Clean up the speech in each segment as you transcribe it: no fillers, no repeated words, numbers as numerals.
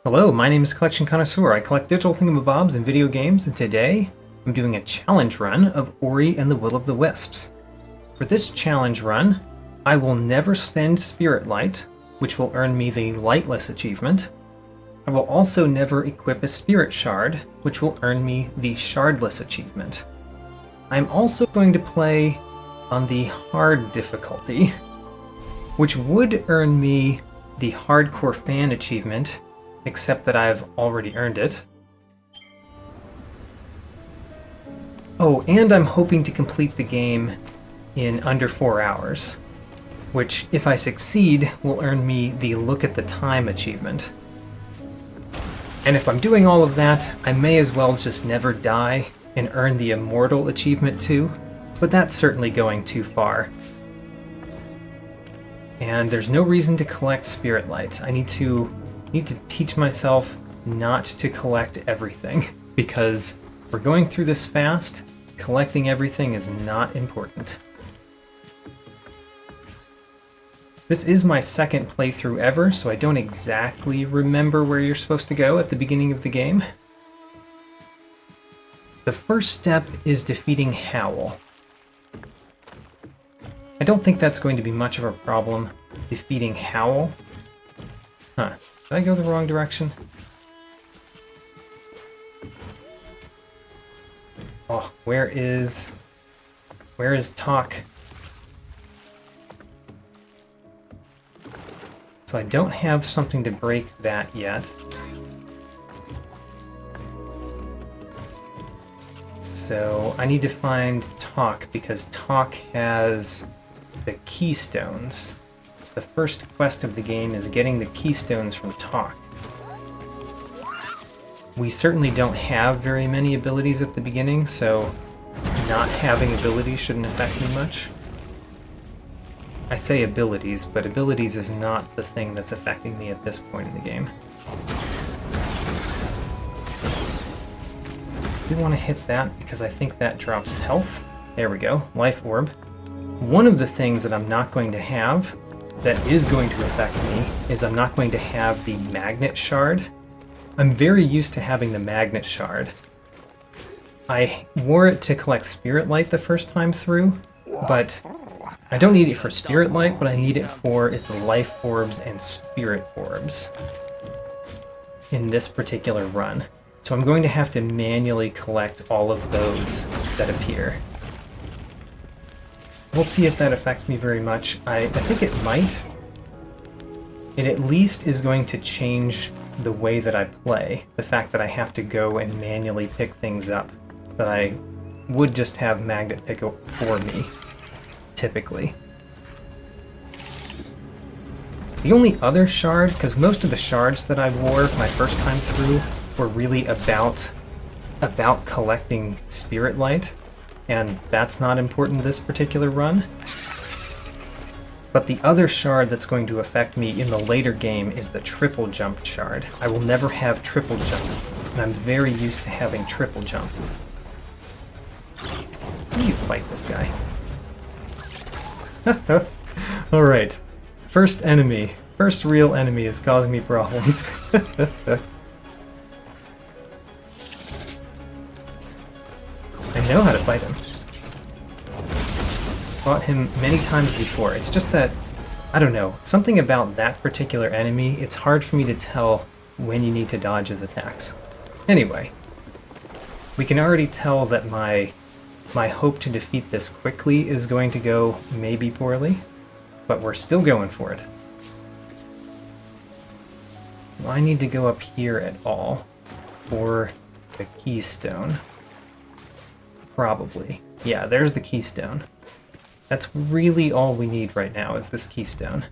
Hello, my name is Collection Connoisseur. I collect digital thingamabobs and video games, and today I'm doing a challenge run of Ori and the Will of the Wisps. For this challenge run, I will never spend Spirit Light, which will earn me the Lightless achievement. I will also never equip a Spirit Shard, which will earn me the Shardless achievement. I'm also going to play on the hard difficulty, which would earn me the Hardcore Fan achievement, except that I've already earned it. Oh, and I'm hoping to complete the game in under 4 hours, which, if I succeed, will earn me the Look at the Time achievement. And if I'm doing all of that, I may as well just never die and earn the Immortal achievement too, but that's certainly going too far. And there's no reason to collect Spirit Light. I need to teach myself not to collect everything, because we're going through this fast. Collecting everything is not important. This is my second playthrough ever, so I don't exactly remember where you're supposed to go at the beginning of the game. The first step is defeating Howl. I don't think that's going to be much of a problem, defeating Howl. Huh. Did I go the wrong direction? Oh, where is Talk? So I don't have something to break that yet. So I need to find Talk, because Talk has the keystones. The first quest of the game is getting the keystones from Talk. We certainly don't have very many abilities at the beginning, so not having abilities shouldn't affect me much. I say abilities, but abilities is not the thing that's affecting me at this point in the game. I do want to hit that because I think that drops health. There we go, Life Orb. One of the things that I'm not going to have that is going to affect me is I'm not going to have the Magnet Shard. I'm very used to having the Magnet Shard. I wore it to collect Spirit Light the first time through, but I don't need it for Spirit Light. What I need it for is the Life Orbs and Spirit Orbs in this particular run. So I'm going to have to manually collect all of those that appear. We'll see if that affects me very much. I think it might. It at least is going to change the way that I play. The fact that I have to go and manually pick things up that I would just have Magnet pick up for me, typically. The only other shard, because most of the shards that I wore my first time through were really about collecting Spirit Light, and that's not important this particular run. But the other shard that's going to affect me in the later game is the triple jump shard. I will never have triple jump, and I'm very used to having triple jump. You fight this guy. Alright. First real enemy is causing me problems. I know how to fight him. Fought him many times before. It's just that, I don't know, something about that particular enemy, it's hard for me to tell when you need to dodge his attacks. Anyway, we can already tell that my hope to defeat this quickly is going to go maybe poorly, but we're still going for it. Do I need to go up here at all for the keystone? Probably. Yeah, there's the keystone. That's really all we need right now, is this keystone.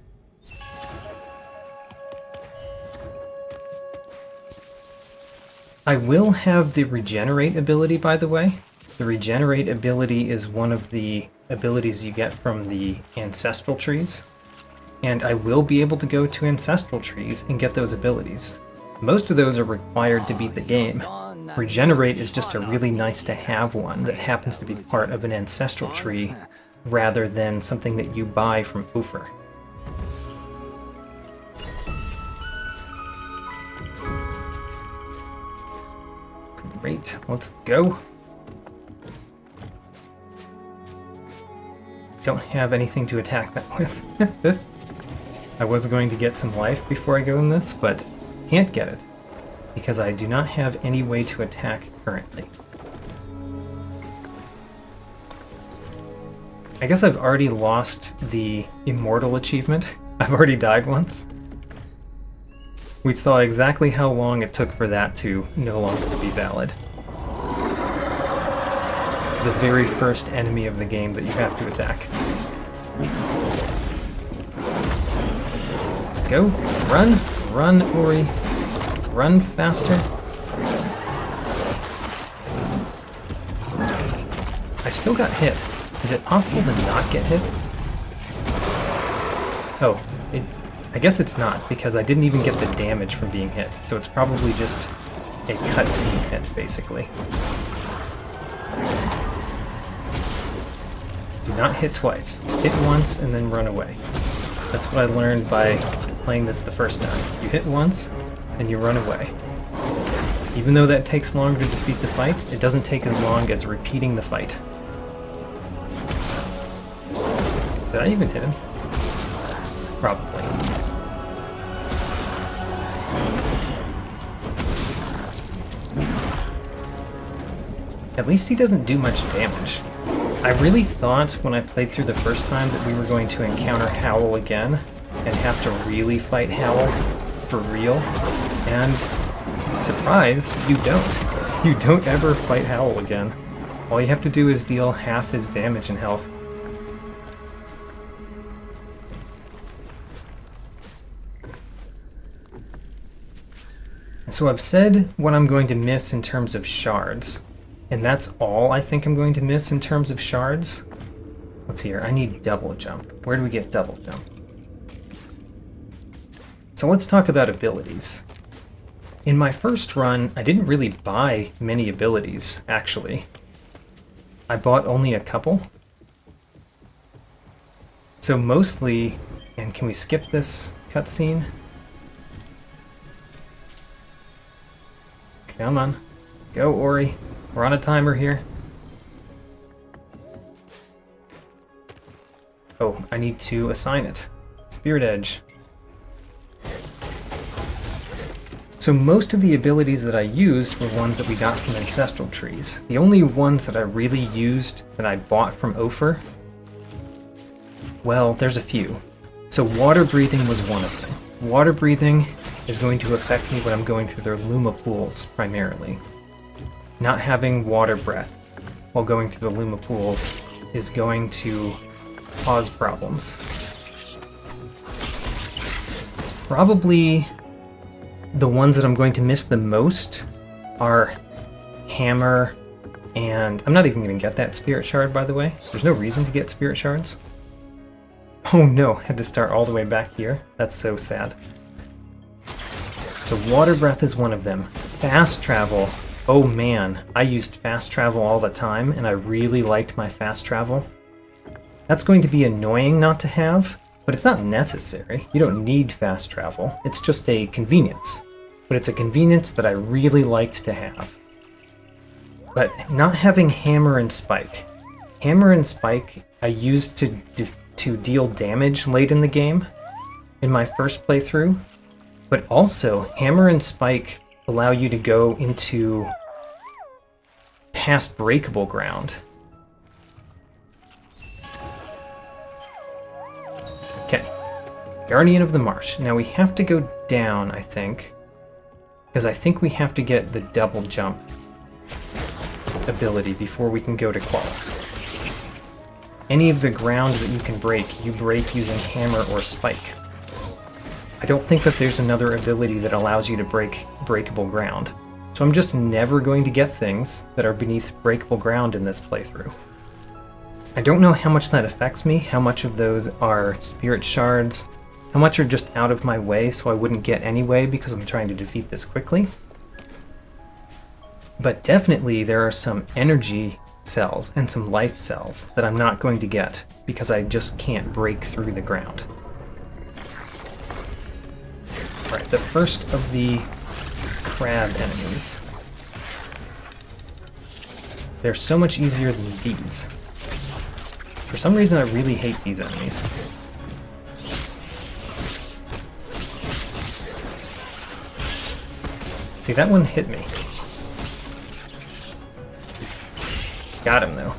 I will have the Regenerate ability, by the way. The Regenerate ability is one of the abilities you get from the Ancestral Trees. And I will be able to go to Ancestral Trees and get those abilities. Most of those are required to beat the game. Regenerate is just a really nice to have one that happens to be part of an Ancestral Tree, rather than something that you buy from Oofer. Great, let's go. Don't have anything to attack that with. I was going to get some life before I go in this, but can't get it because I do not have any way to attack currently. I guess I've already lost the Immortal achievement. I've already died once. We saw exactly how long it took for that to no longer be valid. The very first enemy of the game that you have to attack. Go, run, run, Ori. Run faster. I still got hit. Is it possible to not get hit? Oh, I guess it's not, because I didn't even get the damage from being hit, so it's probably just a cutscene hit, basically. Do not hit twice. Hit once and then run away. That's what I learned by playing this the first time. You hit once, and you run away. Even though that takes longer to defeat the fight, it doesn't take as long as repeating the fight. Did I even hit him? Probably. At least he doesn't do much damage. I really thought when I played through the first time that we were going to encounter Howl again and have to really fight Howl for real. And surprise, you don't. You don't ever fight Howl again. All you have to do is deal half his damage and health. So I've said what I'm going to miss in terms of shards. And that's all I think I'm going to miss in terms of shards. Let's see here, I need double jump. Where do we get double jump? So let's talk about abilities. In my first run, I didn't really buy many abilities, actually. I bought only a couple. So mostly, and can we skip this cutscene? Come on, go Ori. We're on a timer here. Oh, I need to assign it. Spirit Edge. So most of the abilities that I used were ones that we got from ancestral trees. The only ones that I really used that I bought from Ophir, well, there's a few. So water breathing was one of them. Water breathing is going to affect me when I'm going through the Luma pools, primarily. Not having water breath while going through the Luma pools is going to cause problems. Probably the ones that I'm going to miss the most are Hammer, and I'm not even going to get that Spirit Shard, by the way. There's no reason to get Spirit Shards. Oh no, had to start all the way back here. That's so sad. So water breath is one of them. Fast travel. Oh man, I used fast travel all the time, and I really liked my fast travel. That's going to be annoying not to have, but it's not necessary. You don't need fast travel. It's just a convenience. But it's a convenience that I really liked to have. But not having Hammer and Spike. Hammer and Spike I used to deal damage late in the game, in my first playthrough. But also, Hammer and Spike allow you to go into past breakable ground. Okay. Guardian of the Marsh. Now we have to go down, I think. Because I think we have to get the double jump ability before we can go to Kwolok. Any of the ground that you can break, you break using Hammer or Spike. I don't think that there's another ability that allows you to break breakable ground. So I'm just never going to get things that are beneath breakable ground in this playthrough. I don't know how much that affects me, how much of those are spirit shards, how much are just out of my way so I wouldn't get anyway because I'm trying to defeat this quickly. But definitely there are some energy cells and some life cells that I'm not going to get because I just can't break through the ground. Alright, the first of the crab enemies. They're so much easier than these. For some reason, I really hate these enemies. See, that one hit me. Got him, though.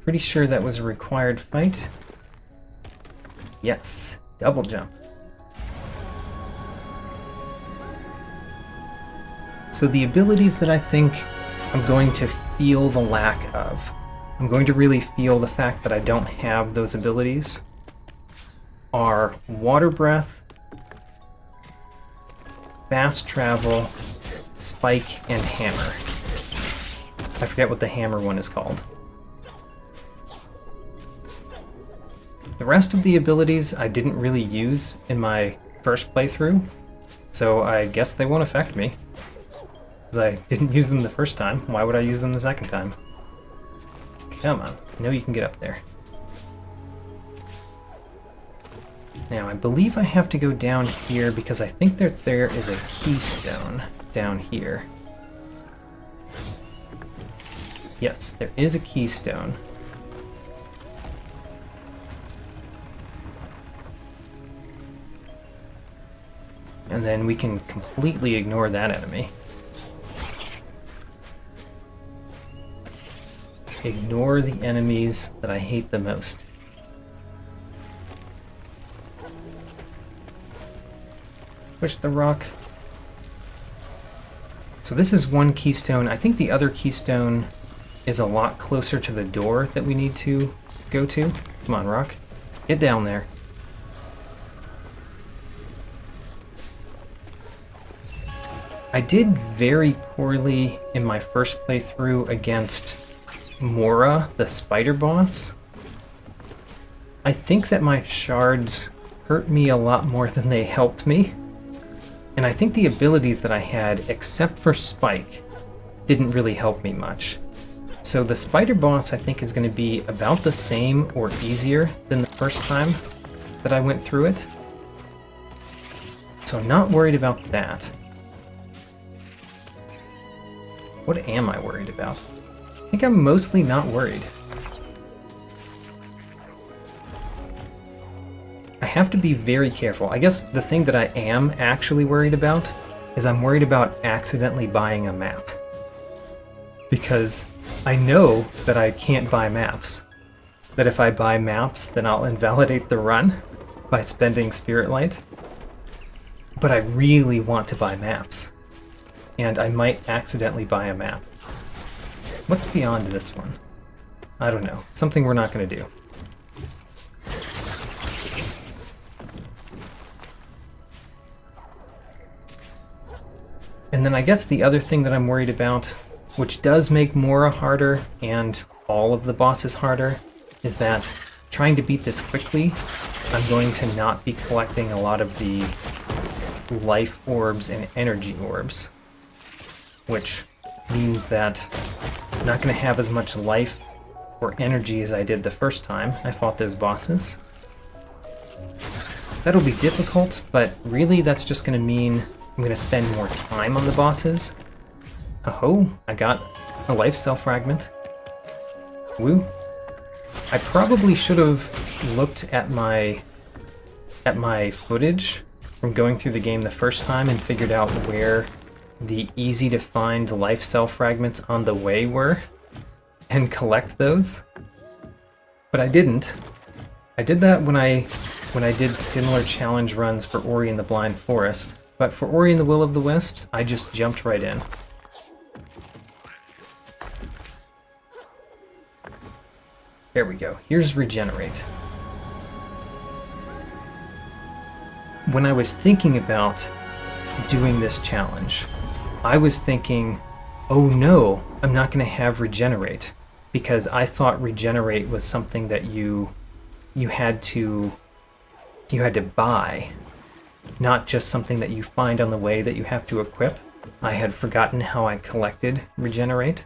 Pretty sure that was a required fight. Yes, double jump. So the abilities that I think I'm going to feel the lack of, I'm going to really feel the fact that I don't have those abilities, are Water Breath, Fast Travel, Spike, and Hammer. I forget what the Hammer one is called. The rest of the abilities I didn't really use in my first playthrough, so I guess they won't affect me. Because I didn't use them the first time, why would I use them the second time? Come on, I know you can get up there. Now, I believe I have to go down here because I think that there is a keystone down here. Yes, there is a keystone. And then we can completely ignore that enemy. Ignore the enemies that I hate the most. Push the rock. So this is one keystone. I think the other keystone is a lot closer to the door that we need to go to. Come on, rock. Get down there. I did very poorly in my first playthrough against Mora, the spider boss. I think that my shards hurt me a lot more than they helped me. And I think the abilities that I had, except for Spike, didn't really help me much. So the spider boss, I think, is going to be about the same or easier than the first time that I went through it. So I'm not worried about that. What am I worried about? I think I'm mostly not worried. I have to be very careful. I guess the thing that I am actually worried about is I'm worried about accidentally buying a map. Because I know that I can't buy maps. That if I buy maps, then I'll invalidate the run by spending Spirit Light. But I really want to buy maps. And I might accidentally buy a map. What's beyond this one? I don't know. Something we're not going to do. And then I guess the other thing that I'm worried about, which does make Mora harder and all of the bosses harder, is that trying to beat this quickly, I'm going to not be collecting a lot of the life orbs and energy orbs. Which means that I'm not going to have as much life or energy as I did the first time I fought those bosses. That'll be difficult, but really that's just going to mean I'm going to spend more time on the bosses. Oh, I got a life cell fragment. Woo. I probably should have looked at my footage from going through the game the first time and figured out where the easy to find life cell fragments on the way were and collect those. But I didn't. I did that when I did similar challenge runs for Ori and the Blind Forest, but for Ori and the Will of the Wisps, I just jumped right in. There we go. Here's Regenerate. When I was thinking about doing this challenge, I was thinking, oh no, I'm not going to have Regenerate, because I thought Regenerate was something that you had to buy, not just something that you find on the way that you have to equip. I had forgotten how I collected Regenerate.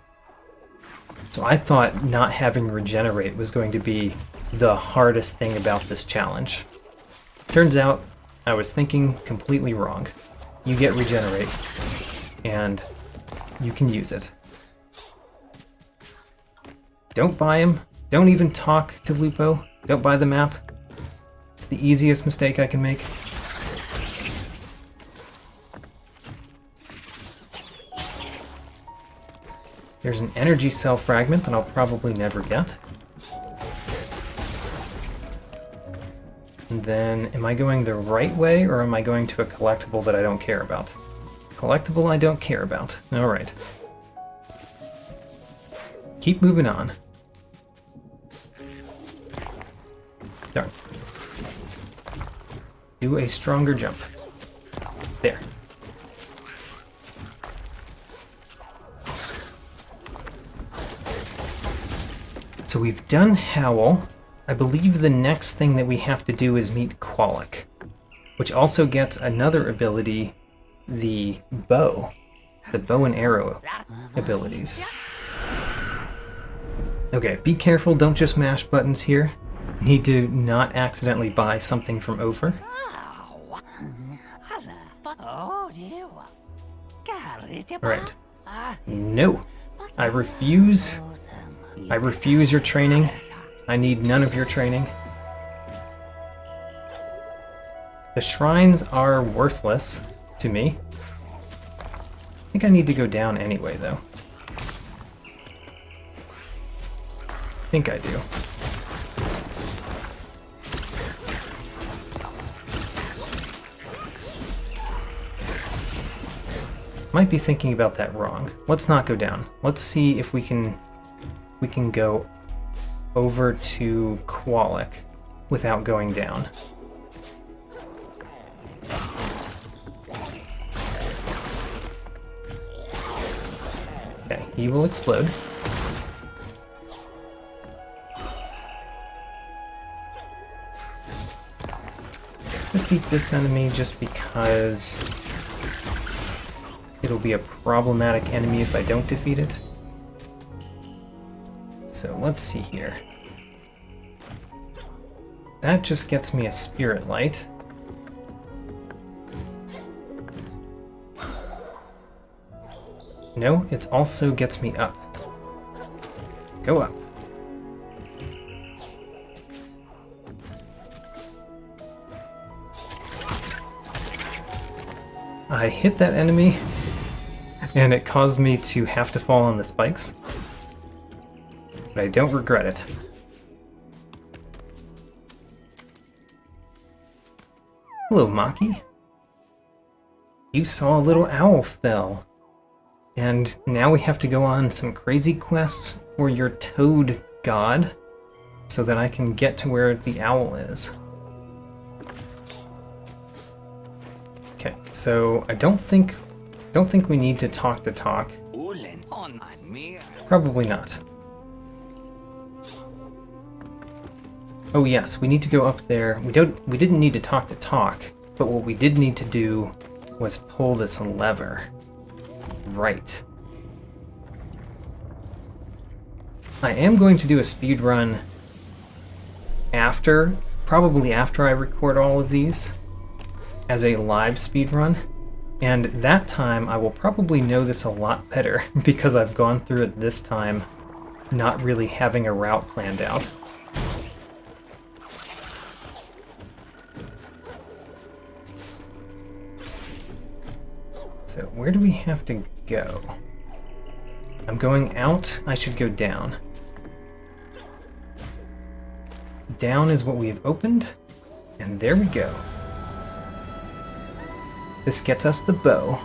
So I thought not having Regenerate was going to be the hardest thing about this challenge. Turns out I was thinking completely wrong. You get regenerate, and you can use it. Don't buy him. Don't even talk to Lupo. Don't buy the map. It's the easiest mistake I can make. There's an energy cell fragment that I'll probably never get. And then, am I going the right way, or am I going to a collectible that I don't care about? Collectible I don't care about. Alright. Keep moving on. Darn. Do a stronger jump. There. So we've done Howl. I believe the next thing that we have to do is meet Kwolok, which also gets another ability, the bow and arrow abilities. Okay, be careful, don't just mash buttons here. Need to not accidentally buy something from over. Alright. No. I refuse your training. I need none of your training. The shrines are worthless to me. I think I need to go down anyway, though. I think I do. Might be thinking about that wrong. Let's not go down. Let's see if we can go over to Kwolok without going down. Okay, he will explode. Let's defeat this enemy just because it'll be a problematic enemy if I don't defeat it. So let's see here. That just gets me a spirit light. No, it also gets me up. Go up. I hit that enemy, and it caused me to have to fall on the spikes. But I don't regret it. Hello, Maki. You saw a little owl fell. And now we have to go on some crazy quests for your toad god so that I can get to where the owl is. Okay, so I don't think we need to talk to talk. Probably not. Oh yes, we need to go up there. We didn't need to talk, but what we did need to do was pull this lever. Right. I am going to do a speed run probably after I record all of these, as a live speed run, and that time I will probably know this a lot better because I've gone through it this time, not really having a route planned out. So where do we have to go? I'm going out. I should go down. Down is what we've opened, and there we go. This gets us the bow.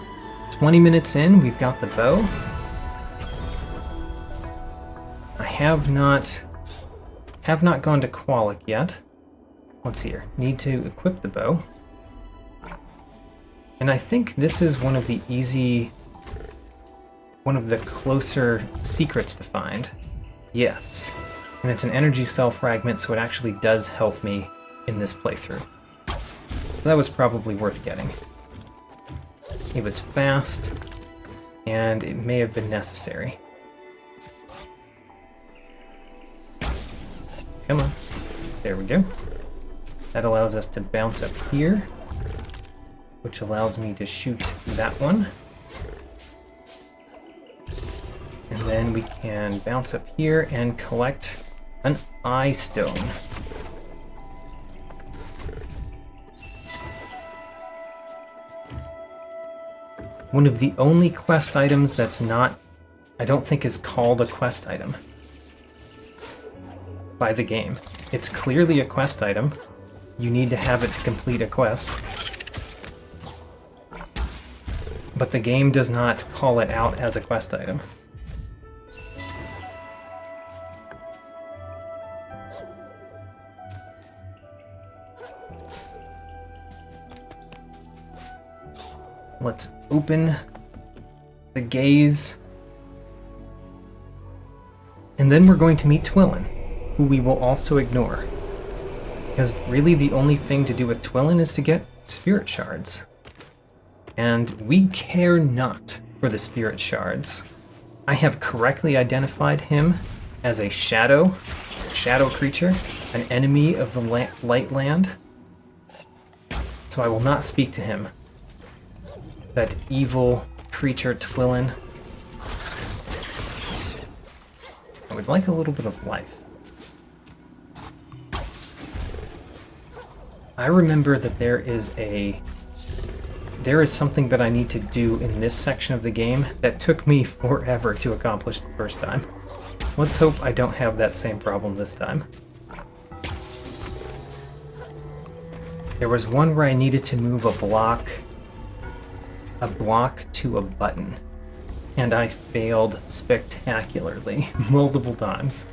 20 minutes in, we've got the bow. I have not gone to Kwolok yet. Let's see here. Need to equip the bow. And I think this is one of the closer secrets to find. Yes. And it's an energy cell fragment, so it actually does help me in this playthrough. So that was probably worth getting. It was fast, and it may have been necessary. Come on. There we go. That allows us to bounce up here. which allows me to shoot that one. And then we can bounce up here and collect an eye stone. One of the only quest items that's not, I don't think, is called a quest item by the game. It's clearly a quest item. You need to have it to complete a quest. But the game does not call it out as a quest item. Let's open the gaze. And then we're going to meet Twillin, who we will also ignore. Because really the only thing to do with Twillin is to get spirit shards. And we care not for the spirit shards. I have correctly identified him as a shadow creature, an enemy of the light land. So I will not speak to him. That evil creature Twillin. I would like a little bit of life. I remember that there is something that I need to do in this section of the game that took me forever to accomplish the first time. Let's hope I don't have that same problem this time. There was one where I needed to move a block to a button, and I failed spectacularly multiple times.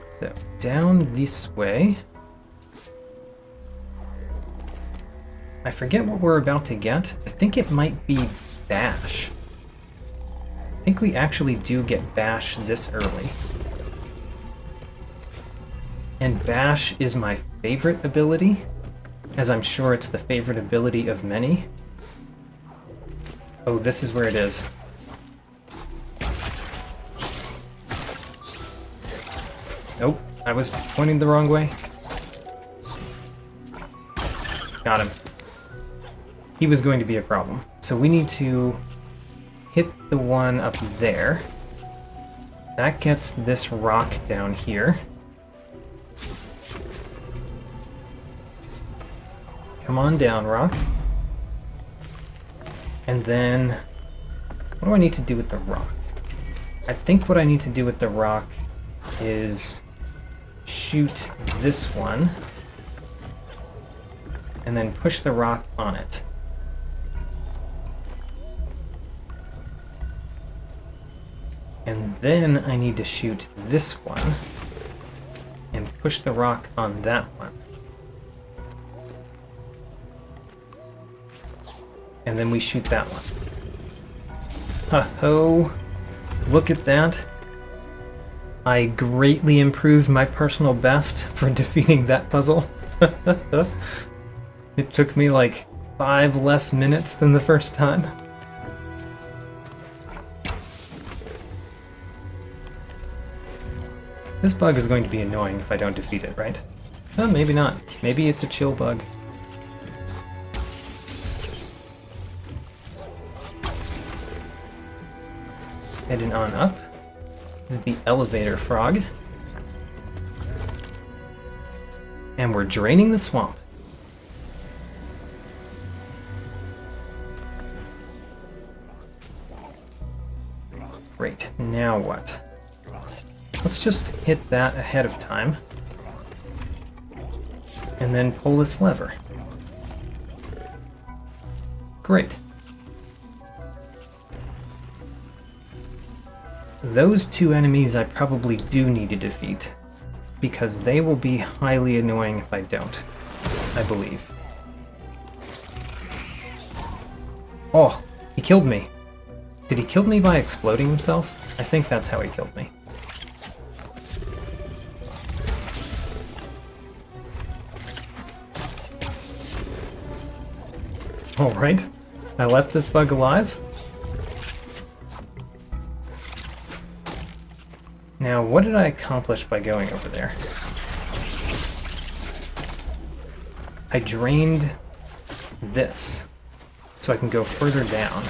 So, down this way. I forget what we're about to get. I think it might be Bash. I think we actually do get Bash this early. And Bash is my favorite ability, as I'm sure it's the favorite ability of many. Oh, this is where it is. Nope, I was pointing the wrong way. Got him. He was going to be a problem. So we need to hit the one up there. That gets this rock down here. Come on down, rock. And then, what do I need to do with the rock? I think what I need to do with the rock is shoot this one, and then push the rock on it. And then I need to shoot this one, and push the rock on that one. And then we shoot that one. Ho-ho! Look at that. I greatly improved my personal best for defeating that puzzle. It took me like 5 less minutes than the first time. This bug is going to be annoying if I don't defeat it, right? Well, maybe not. Maybe it's a chill bug. Heading on up. This is the elevator frog. And we're draining the swamp. Great, now what? Let's just hit that ahead of time. And then pull this lever. Great. Those two enemies I probably do need to defeat, because they will be highly annoying if I don't, I believe. Oh, he killed me. Did he kill me by exploding himself? I think that's how he killed me. Alright, I left this bug alive. Now, what did I accomplish by going over there? I drained this so I can go further down.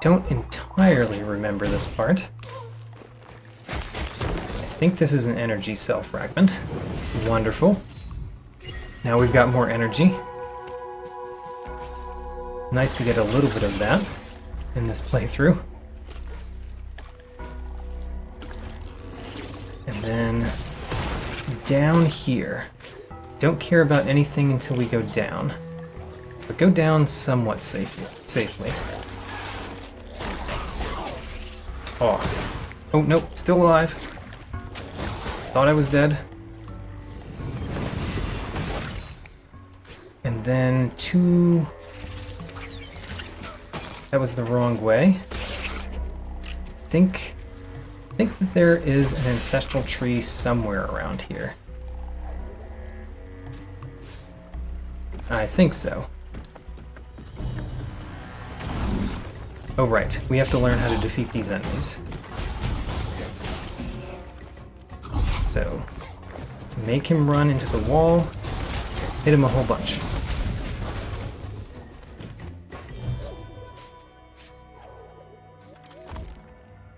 Don't entirely remember this part. I think this is an energy cell fragment. Wonderful. Now we've got more energy. Nice to get a little bit of that in this playthrough. And then down here. Don't care about anything until we go down. But go down somewhat safely. Oh, nope, still alive. Thought I was dead. And then two... That was the wrong way. I think that there is an ancestral tree somewhere around here. I think so. Oh right, we have to learn how to defeat these enemies. So, make him run into the wall, hit him a whole bunch.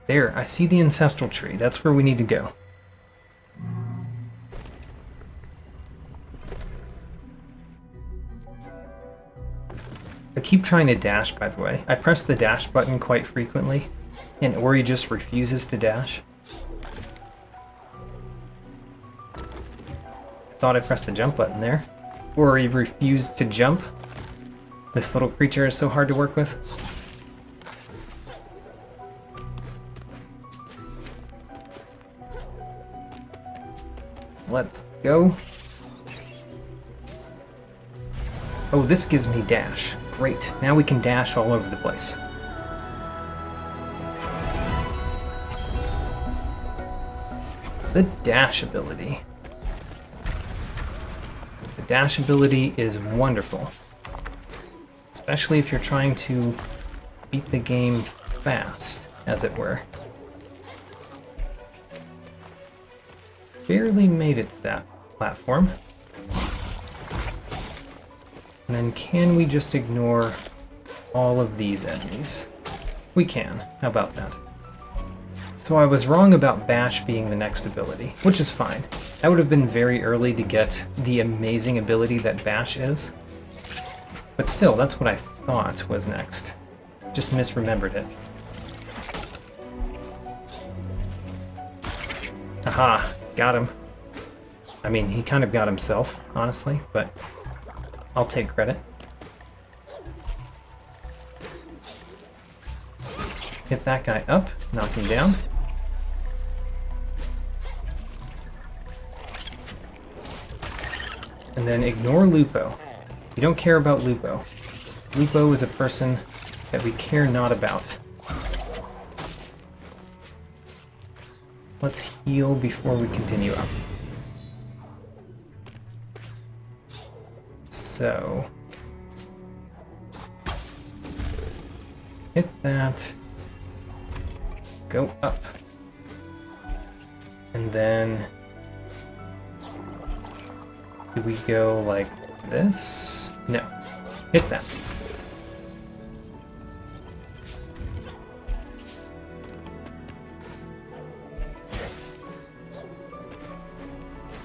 There, I see the ancestral tree. That's where we need to go. I keep trying to dash, by the way. I press the dash button quite frequently, and Ori just refuses to dash. I thought I pressed the jump button there. Ori refused to jump. This little creature is so hard to work with. Let's go. Oh, this gives me dash. Great. Now we can dash all over the place. The dash ability. The dash ability is wonderful. Especially if you're trying to beat the game fast, as it were. Barely made it to that platform. And then can we just ignore all of these enemies? We can. How about that? So I was wrong about Bash being the next ability, which is fine. That would have been very early to get the amazing ability that Bash is. But still, that's what I thought was next. Just misremembered it. Aha! Got him. I mean, he kind of got himself, honestly, but I'll take credit. Hit that guy up, knock him down. And then ignore Lupo. You don't care about Lupo. Lupo is a person that we care not about. Let's heal before we continue up. So, hit that, go up, and then do we go like this? No, hit that.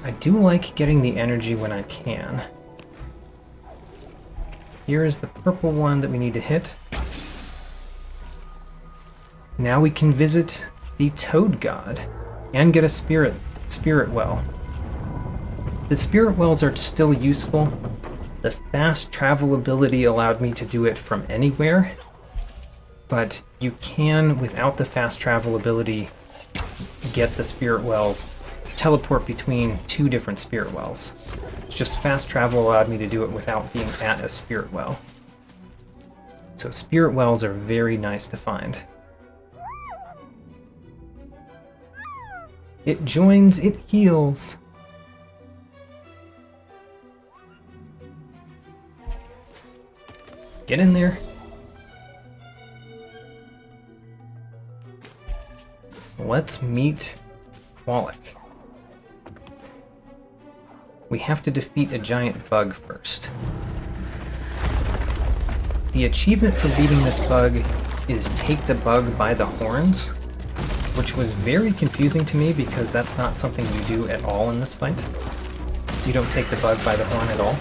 I do like getting the energy when I can. Here is the purple one that we need to hit. Now we can visit the Toad God and get a spirit well. The spirit wells are still useful. The fast travel ability allowed me to do it from anywhere, but you can, without the fast travel ability, get the spirit wells, teleport between two different spirit wells. Just fast travel allowed me to do it without being at a spirit well. So spirit wells are very nice to find. It joins, it heals. Get in there. let's meet Kwolok. We have to defeat a giant bug first. The achievement for beating this bug is take the bug by the horns, which was very confusing to me because that's not something you do at all in this fight. You don't take the bug by the horn at all.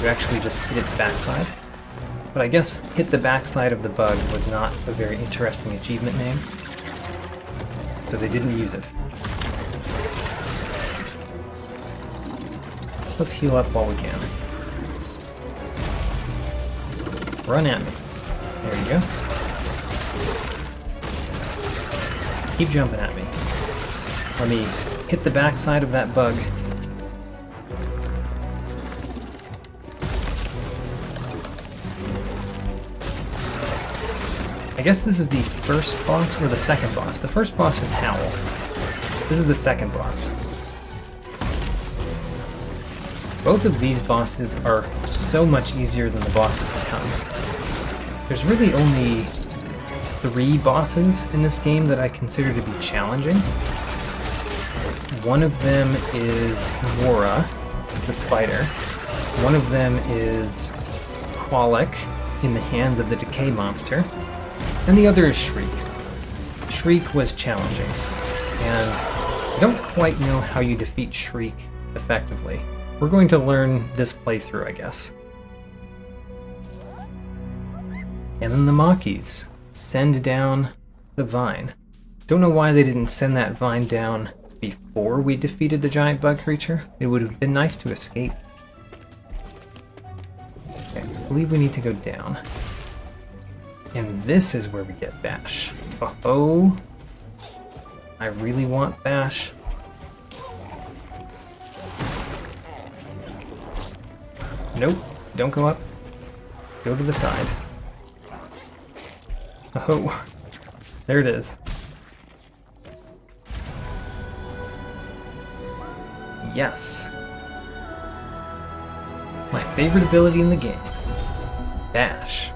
You actually just hit its backside. But I guess hit the backside of the bug was not a very interesting achievement name, so they didn't use it. Let's heal up while we can. Run at me. There you go. Keep jumping at me. Let me hit the backside of that bug. I guess this is the first boss or the second boss. The first boss is Howl. This is the second boss. Both of these bosses are so much easier than the bosses to come. There's really only 3 bosses in this game that I consider to be challenging. One of them is Mora, the spider. One of them is Kwolok in the hands of the decay monster. And the other is Shriek. Shriek was challenging, and I don't quite know how you defeat Shriek effectively. We're going to learn this playthrough, I guess. And then the Maquis send down the vine. Don't know why they didn't send that vine down before we defeated the giant bug creature. It would have been nice to escape. Okay, I believe we need to go down. And this is where we get Bash. Oh, I really want Bash. Nope, don't go up. Go to the side. Oh, there it is. Yes. My favorite ability in the game. Bash.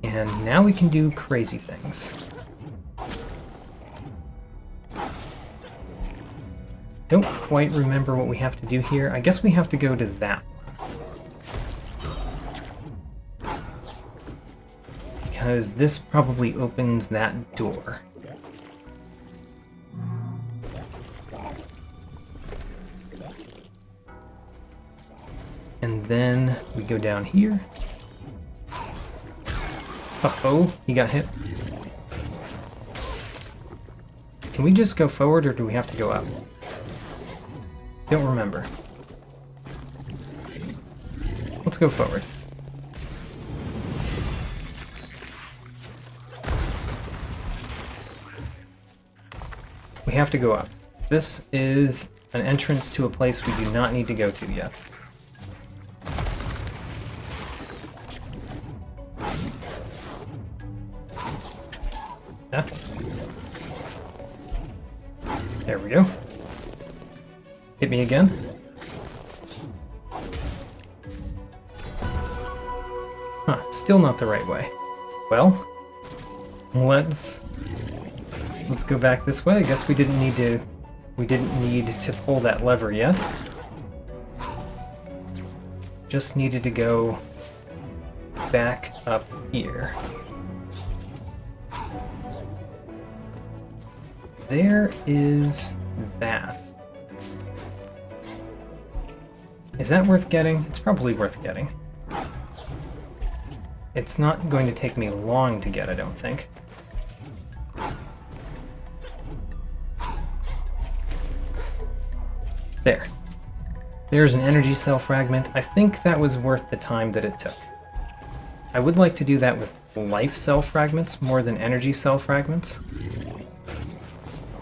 And now we can do crazy things. Don't quite remember what we have to do here. I guess we have to go to that one. Because this probably opens that door. And then we go down here. Uh-oh, he got hit. Can we just go forward or do we have to go up? Don't remember. Let's go forward. We have to go up. This is an entrance to a place we do not need to go to yet. Yeah. There we go. Hit me again. Huh, still not the right way. Well, let's go back this way. I guess we didn't need to pull that lever yet. Just needed to go back up here. There is that. Is that worth getting? It's probably worth getting. It's not going to take me long to get, I don't think. There. There's an energy cell fragment. I think that was worth the time that it took. I would like to do that with life cell fragments more than energy cell fragments.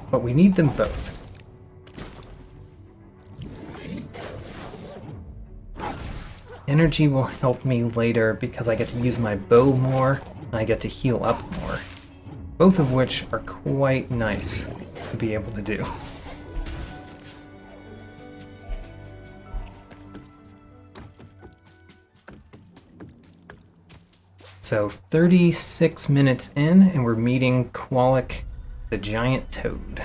But we need them both. Energy will help me later because I get to use my bow more and I get to heal up more. Both of which are quite nice to be able to do. So 36 minutes in, and we're meeting Kwolok, the giant toad.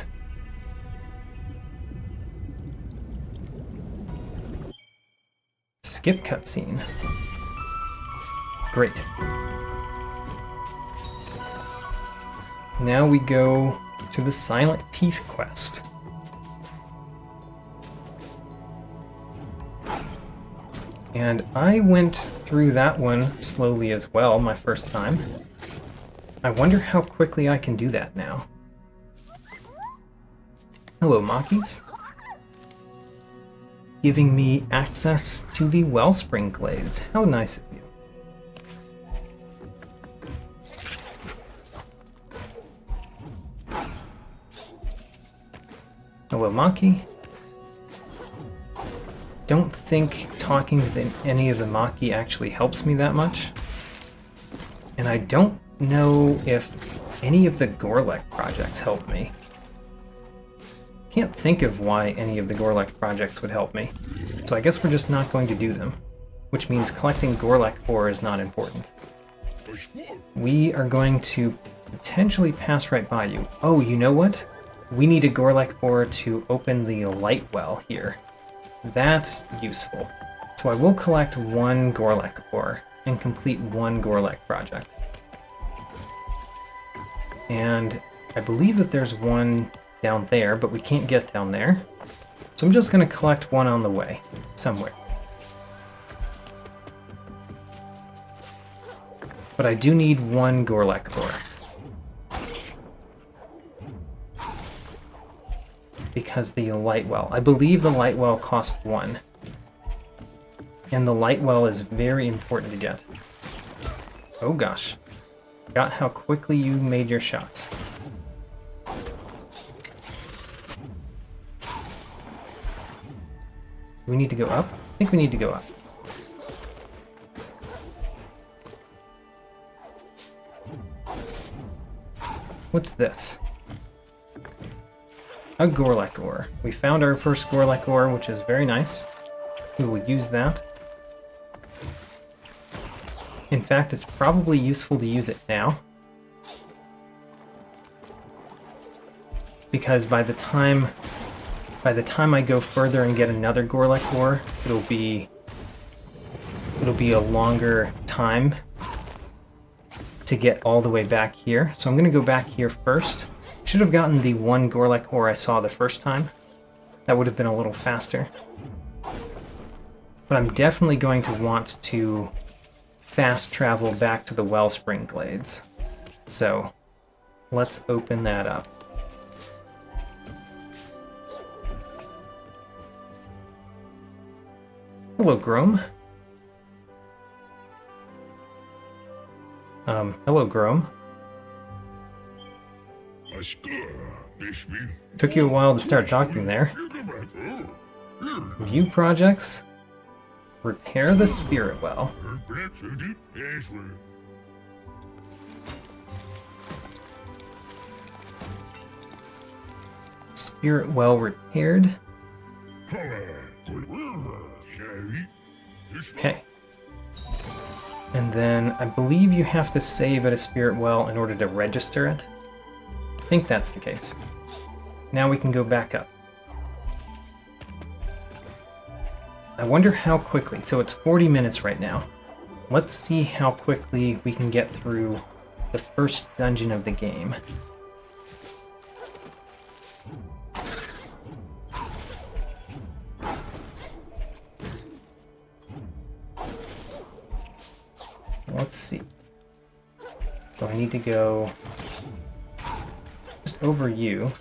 Skip cutscene. Great. Now we go to the Silent Teeth quest. And I went through that one slowly as well, my first time. I wonder how quickly I can do that now. Hello, Mockies. Giving me access to the Wellspring Glades. How nice of you. Hello, Maki. Don't think talking to any of the Maki actually helps me that much. And I don't know if any of the Kwolok projects help me. Can't think of why any of the Kwolok projects would help me. So I guess we're just not going to do them. Which means collecting Kwolok ore is not important. We are going to potentially pass right by you. Oh, you know what? We need a Kwolok ore to open the light well here. That's useful. So I will collect one Kwolok ore and complete one Kwolok project. And I believe that there's one down there, but we can't get down there. So I'm just going to collect one on the way, somewhere. But I do need one Kwolok ore. Because the light well. I believe the light well costs one. And the light well is very important to get. Oh gosh. Forgot how quickly you made your shots. Do we need to go up? I think we need to go up. What's this? A Kwolok ore. We found our first Kwolok ore, which is very nice. We will use that. In fact, it's probably useful to use it now. Because by the time I go further and get another Kwolok ore, it'll be a longer time to get all the way back here. So I'm going to go back here first. Should have gotten the one Kwolok ore I saw the first time. That would have been a little faster. But I'm definitely going to want to fast travel back to the Wellspring Glades. So let's open that up. Hello, Grom. Hello, Grom. Took you a while to start talking there. View projects. Repair the spirit well. Spirit well repaired. Okay. And then I believe you have to save at a spirit well in order to register it. I think that's the case. Now we can go back up. I wonder how quickly. So it's 40 minutes right now. Let's see how quickly we can get through the first dungeon of the game. Let's see. So I need to go just over you.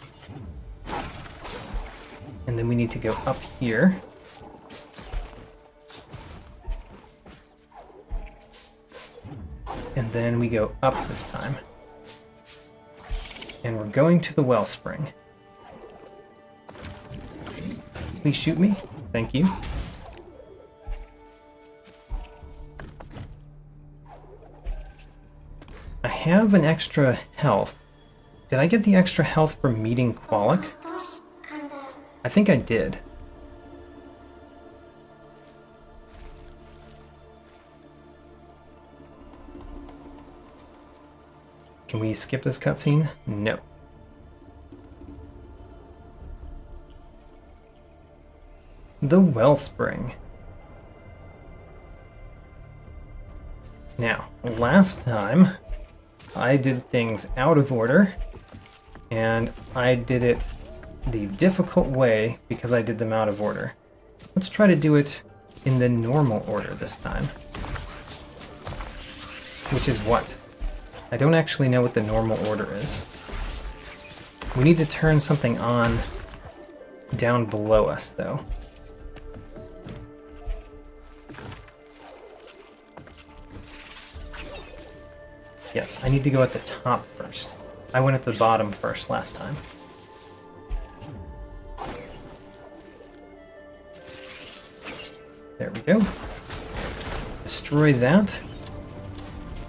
And then we need to go up here. And then we go up this time. And we're going to the Wellspring. Please shoot me. Thank you. I have an extra health. Did I get the extra health from meeting Kwolok? I think I did. Can we skip this cutscene? No. The Wellspring. Now, last time I did things out of order, and I did it the difficult way because I did them out of order. Let's try to do it in the normal order this time. Which is what? I don't actually know what the normal order is. We need to turn something on down below us, though. Yes, I need to go at the top first. I went at the bottom first last time. There we go. Destroy that.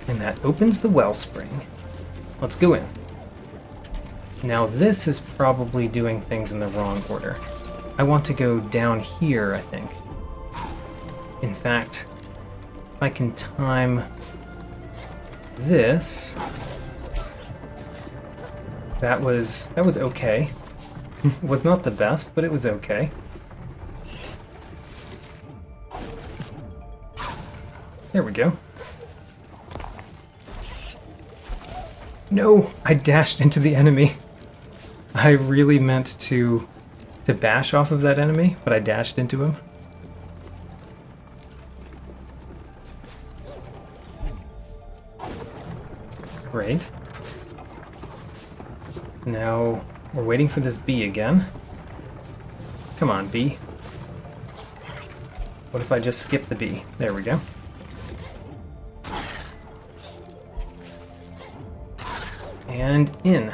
And that opens the Wellspring. Let's go in. Now this is probably doing things in the wrong order. I want to go down here, I think. In fact, if I can time this, that was okay. Was not the best, but it was okay. There we go. No, I dashed into the enemy. I really meant to bash off of that enemy, but I dashed into him. Great. Now we're waiting for this bee again. Come on, bee. What if I just skip the bee? There we go. And in.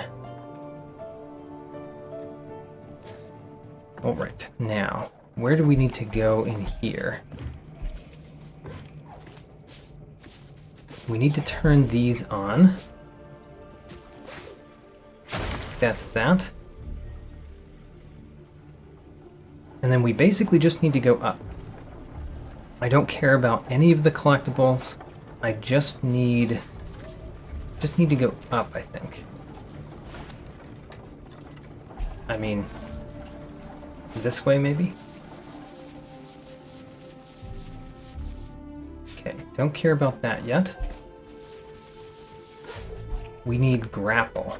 Alright, now, where do we need to go in here? We need to turn these on. That's that. And then we basically just need to go up. I don't care about any of the collectibles. I just need to go up, I think. I mean, this way maybe? Okay, don't care about that yet. We need grapple,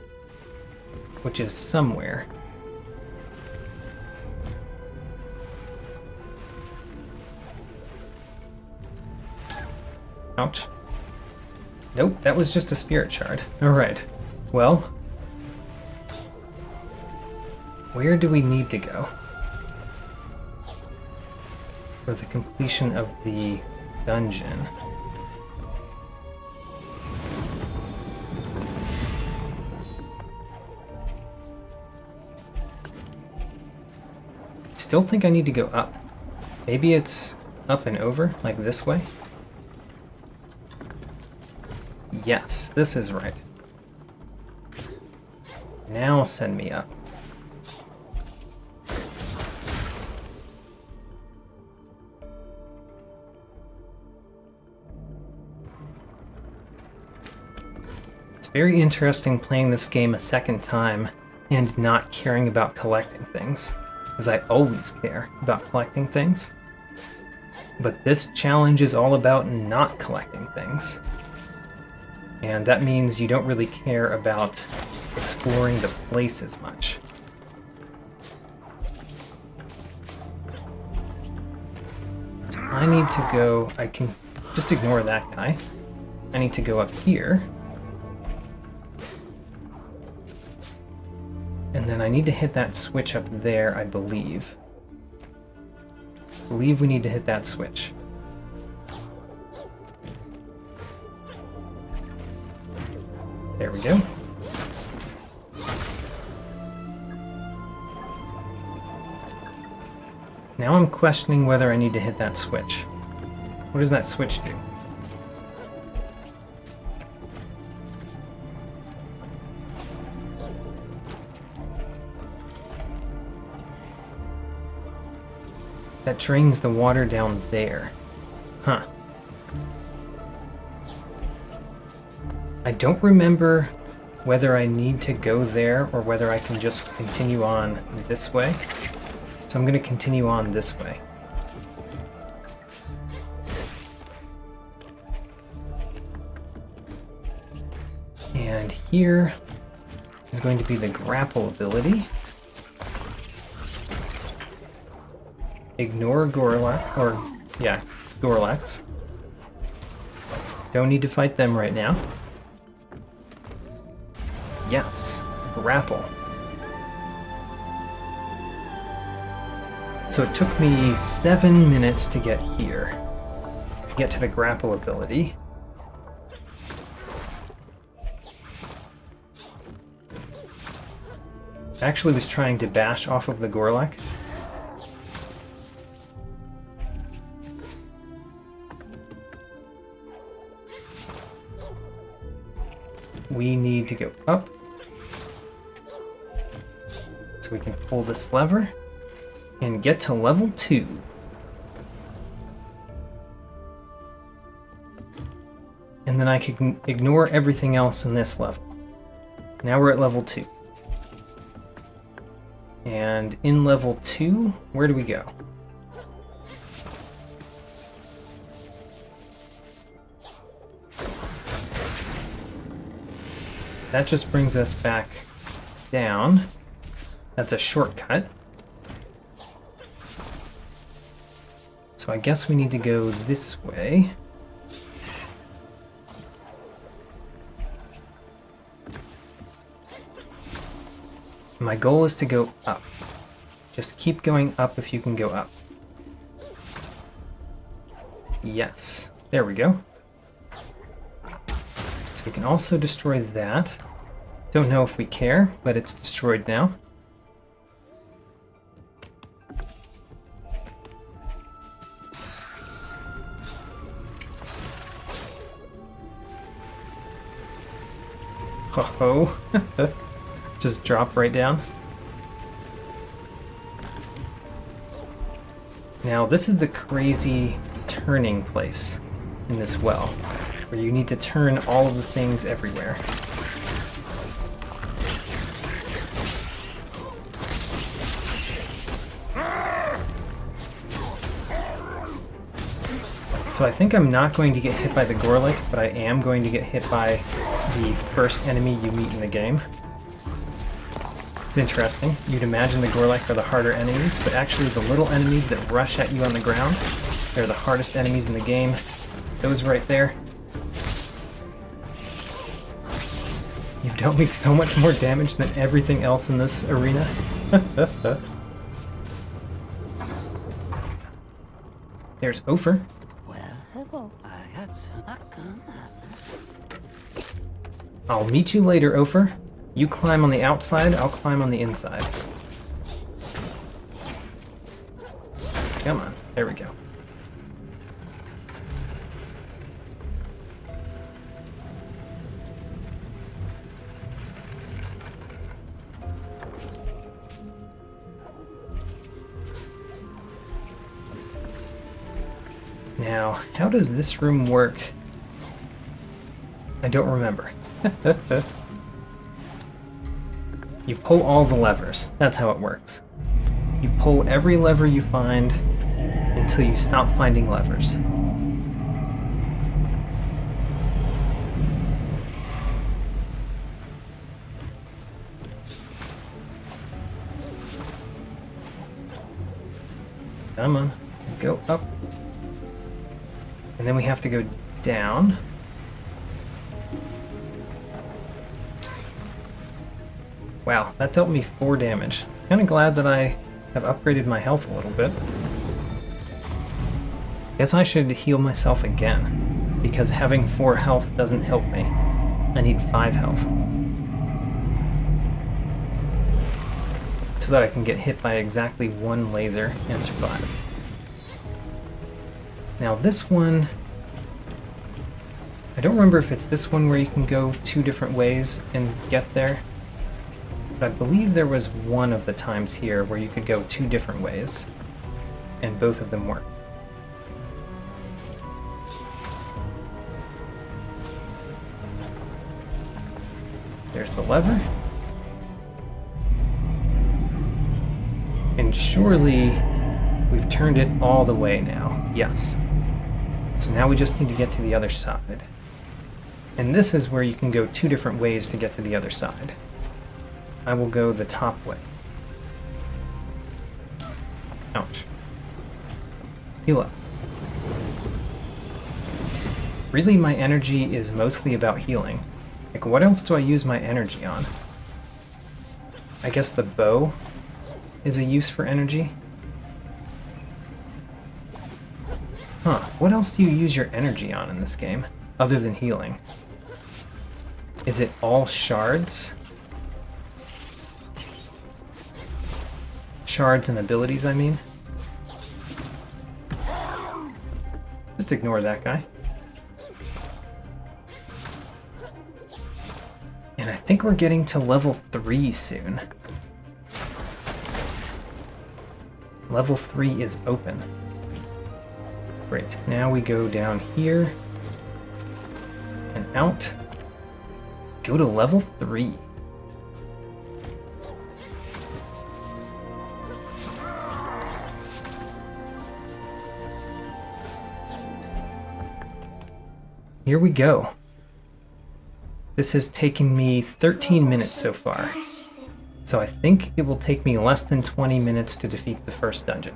which is somewhere. Ouch. Nope, that was just a spirit shard. Alright, well, where do we need to go for the completion of the dungeon? I still think I need to go up. Maybe it's up and over, like this way? Yes, this is right. Now send me up. It's very interesting playing this game a second time and not caring about collecting things, as I always care about collecting things. But this challenge is all about not collecting things. And that means you don't really care about exploring the place as much. I need to go... I can just ignore that guy. I need to go up here. And then I need to hit that switch up there, I believe. I believe we need to hit that switch. There we go. Now I'm questioning whether I need to hit that switch. What does that switch do? That drains the water down there. Huh. I don't remember whether I need to go there or whether I can just continue on this way. So I'm going to continue on this way. And here is going to be the grapple ability. Ignore Gorlak, or yeah, Gorlaks. Don't need to fight them right now. Yes, grapple. So it took me 7 minutes to get here, to get to the grapple ability. I actually was trying to bash off of the Gorlak. We need to go up. So we can pull this lever and get to level 2. And then I can ignore everything else in this level. Now we're at level 2. And in level 2, where do we go? That just brings us back down. That's a shortcut. So I guess we need to go this way. My goal is to go up. Just keep going up if you can go up. Yes, there we go. So we can also destroy that. Don't know if we care, but it's destroyed now. Ho ho. Just drop right down. Now this is the crazy turning place in this well, where you need to turn all of the things everywhere. So I think I'm not going to get hit by the Gorlak, but I am going to get hit by the first enemy you meet in the game. It's interesting. You'd imagine the Gorlak are the harder enemies, but actually the little enemies that rush at you on the ground, they're the hardest enemies in the game. Those right there. You've dealt me so much more damage than everything else in this arena. There's Ophir. I'll meet you later, Ophir. You climb on the outside, I'll climb on the inside. Come on, there we go. Now, how does this room work? I don't remember. You pull all the levers. That's how it works. You pull every lever you find until you stop finding levers. Come on, go up. And then we have to go down. Wow, that dealt me 4 damage. Kinda glad that I have upgraded my health a little bit. Guess I should heal myself again, because having 4 health doesn't help me. I need 5 health. So that I can get hit by exactly 1 laser and survive. Now this one, I don't remember if it's this one where you can go 2 different ways and get there. But I believe there was one of the times here where you could go 2 different ways, and both of them worked. There's the lever. And surely we've turned it all the way now. Yes. So now we just need to get to the other side. And this is where you can go 2 different ways to get to the other side. I will go the top way. Ouch. Heal up. Really, my energy is mostly about healing. Like, what else do I use my energy on? I guess the bow is a use for energy. Huh, what else do you use your energy on in this game, other than healing? Is it all shards? Shards and abilities, I mean. Just ignore that guy. And I think we're getting to level 3 soon. Level 3 is open. Great, now we go down here and out. Go to level 3. Here we go. This has taken me 13 minutes so far. So I think it will take me less than 20 minutes to defeat the first dungeon,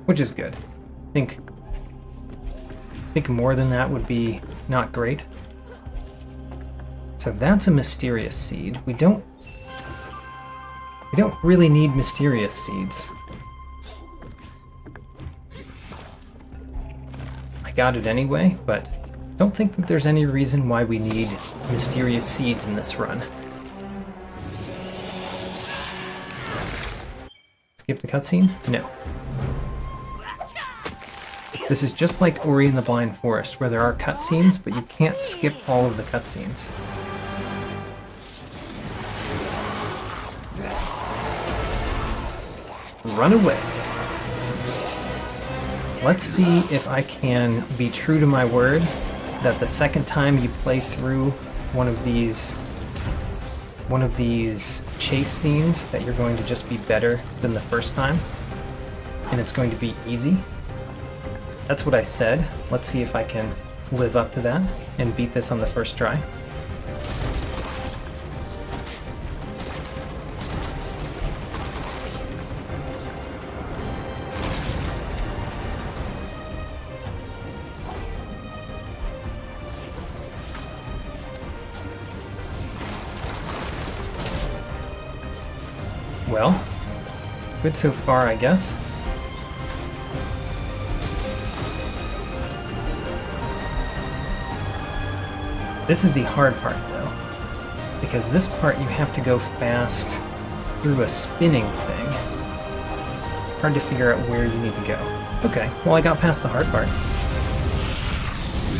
which is good. I think more than that would be not great. So that's a mysterious seed. We don't really need mysterious seeds. I got it anyway, but I don't think that there's any reason why we need mysterious seeds in this run. Skip the cutscene? No. This is just like Ori and the Blind Forest, where there are cutscenes, but you can't skip all of the cutscenes. Run away. Let's see if I can be true to my word that the second time you play through one of these chase scenes that you're going to just be better than the first time, and it's going to be easy. That's what I said. Let's see if I can live up to that and beat this on the first try. Well, good so far, I guess. This is the hard part, though, because this part you have to go fast through a spinning thing. Hard to figure out where you need to go. Okay, well, I got past the hard part.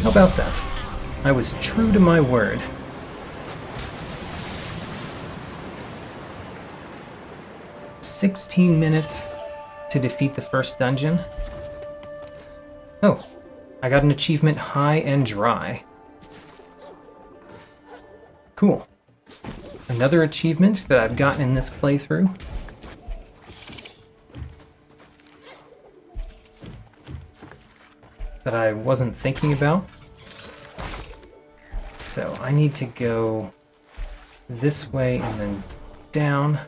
How about that? I was true to my word. "16 minutes to defeat the first dungeon." Oh, I got an achievement, High and Dry. Cool. Another achievement that I've gotten in this playthrough. That I wasn't thinking about. So I need to go this way and then down.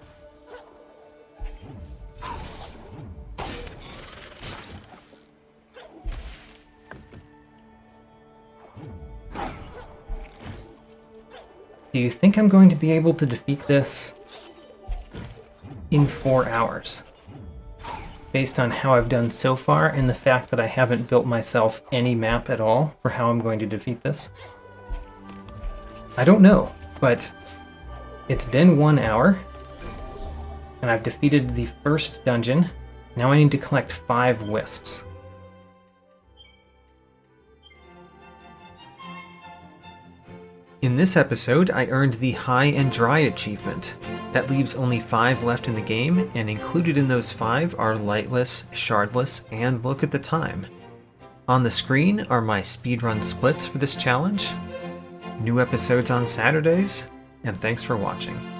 Do you think I'm going to be able to defeat this in 4 hours? Based on how I've done so far and the fact that I haven't built myself any map at all for how I'm going to defeat this? I don't know, but it's been 1 hour and I've defeated the first dungeon. Now I need to collect 5 wisps. In this episode, I earned the High and Dry achievement. That leaves only 5 left in the game, and included in those 5 are Lightless, Shardless, and Look at the Time. On the screen are my speedrun splits for this challenge, new episodes on Saturdays, and thanks for watching.